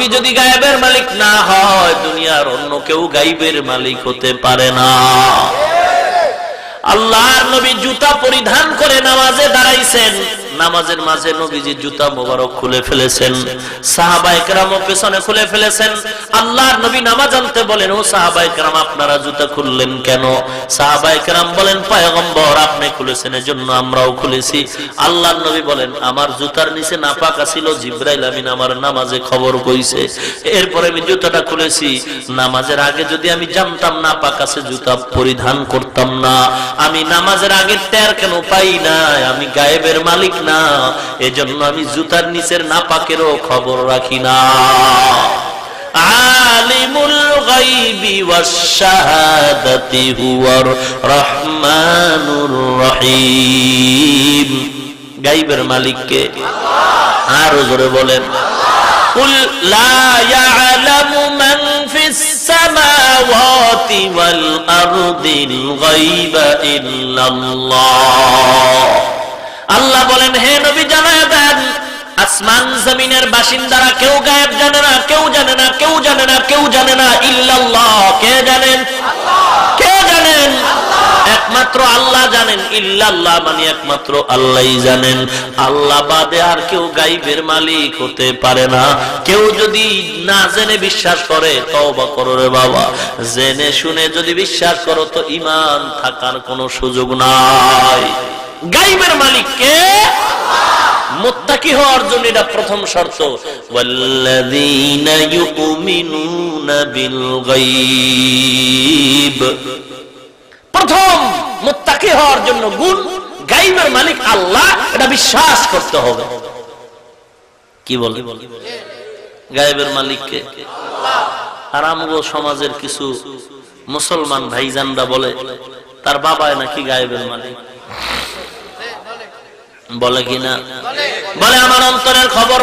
নবী যদি গায়েবের মালিক না হয়, দুনিয়ার অন্য কেউ গায়েবের মালিক হতে পারে না। আল্লাহর নবী জুতা পরিধান করে নামাজে দাঁড়াইছেন, নামাজের মাঝে নবীজি জুতা মোবারক খুলে ফেলেছেন, সাহাবায়ে কেরামও পেছনে খুলে ফেলেছেন। আল্লাহর নবী নামাজ আনতে বলেন, ও সাহাবায়ে কেরাম আপনারা জুতা খুললেন কেন? সাহাবায়ে কেরাম বলেন, পয়গম্বর আপনি খুলেছেন এজন্য আমরাও খুলেছি। আল্লাহর নবী বলেন, আমার জুতার নিচে নাপাক ছিল, জিবরাইল আমিন আমার নামাজে খবর কইছে, এরপরে আমি জুতাটা খুলেছি। নামাজের আগে যদি আমি জানতাম নাপাক আছে, জুতা পরিধান করতাম না। আমি নামাজের আগে টের কেন পাই না? আমি গায়েবের মালিক না, এজন্য আমি জুতার নিচের নাপাকেরও খবর রাখি না। আলিমুল গায়বি ওয়াশ শাহাদাতি হুয়ার রহমানুর রহিম। গায়েবের মালিক কে? আল্লাহ। আরো জোরে বলেন, কুল লা ইয়ালামু মান ফিস সামাওয়াতি ওয়াল আরদিল গায়বা ইল্লাল্লাহ। আল্লাহ বলেন, হে নবী জানায়া দেন, আসমান জমিনের বাসিন্দারা কেউ গায়েব জানে না, কেউ জানে না, কেউ জানে না, কেউ জানে না, ইল্লাল্লাহ। কে জানেন? আল্লাহ। কে জানেন? আল্লাহ। একমাত্র আল্লাহ জানেন। ইল্লাল্লাহ মানে একমাত্র আল্লাহই জানেন। আল্লাহ বাদে আর কেউ গায়েবের মালিক হতে পারে না। কেউ যদি না জেনে বিশ্বাস করে, তওবা করো রে বাবা। জেনে শুনে যদি বিশ্বাস করো তো ঈমান থাকার কোনো সুযোগ নাই। গায়েবের মালিক কে? মুত্তাকি হওয়ার জন্য এটা প্রথম শর্ত। ওয়াল্লাযীনা ইউমিনুনা বিল গায়ব। প্রথম মুত্তাকি হওয়ার জন্য গুণ, গায়বের মালিক আল্লাহ, এটা বিশ্বাস করতে হবে। কি বলে? গায়বের মালিক কে? আল্লাহ। আর আমগো সমাজের কিছু মুসলমান ভাইজানরা বলে তার বাবাই নাকি গায়বের মালিক। বলে কিনা? বলে আমার অন্তরের খবর